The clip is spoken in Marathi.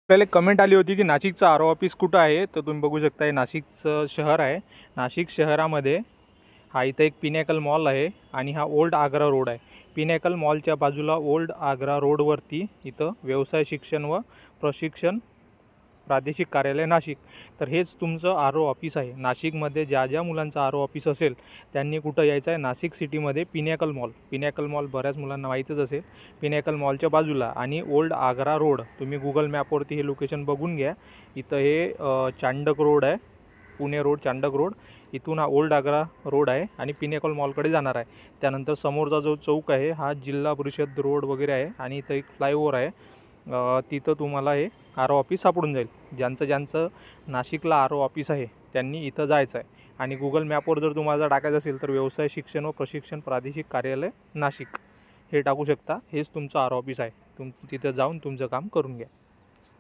आपल्याला एक कमेंट आली होती की नाशिकचं आर.ओ. ऑफिस कुठं आहे, तर तुम्ही बघू शकता हे नाशिकचं शहर आहे. नाशिक शहरामध्ये हा इथं एक पिनॅकल मॉल आहे आणि हा ओल्ड आग्रा रोड आहे. पिनॅकल मॉलच्या बाजूला ओल्ड आग्रा रोडवरती इथं व्यवसाय शिक्षण व प्रशिक्षण प्रादेशिक कार्यालय नाशिक. तर हेच तुमचं आर.ओ. ऑफिस आहे. नाशिकमध्ये ज्या ज्या मुलांचं आर.ओ. ऑफिस असेल त्यांनी कुठं यायचं आहे, नाशिक सिटीमध्ये पिनॅकल मॉल. पिनॅकल मॉल बऱ्याच मुलांना माहीतच असेल. पिनॅकल मॉलच्या बाजूला आणि ओल्ड आग्रा रोड, तुम्ही गुगल मॅपवरती हे लोकेशन बघून घ्या. इथं हे चांडक रोड आहे, पुणे रोड, चांडक रोड. इथून हा ओल्ड आग्रा रोड आहे आणि पिनॅकल मॉलकडे जाणार आहे. त्यानंतर समोरचा जो चौक आहे हा जिल्हा परिषद रोड वगैरे आहे आणि इथं एक फ्लायओव्हर आहे. तिथं तुम्हाला हे आर.ओ. ऑफिस सापडून जाईल. ज्यांचं नाशिकला आर.ओ. ऑफिस आहे त्यांनी इथं जायचं आहे. आणि गुगल मॅपवर जर तुम्हाला टाकायचं असेल तर व्यवसाय शिक्षण व प्रशिक्षण प्रादेशिक कार्यालय नाशिक हे टाकू शकता. हेच तुमचं आर.ओ. ऑफिस आहे. तिथं जाऊन तुमचं काम करून घ्या.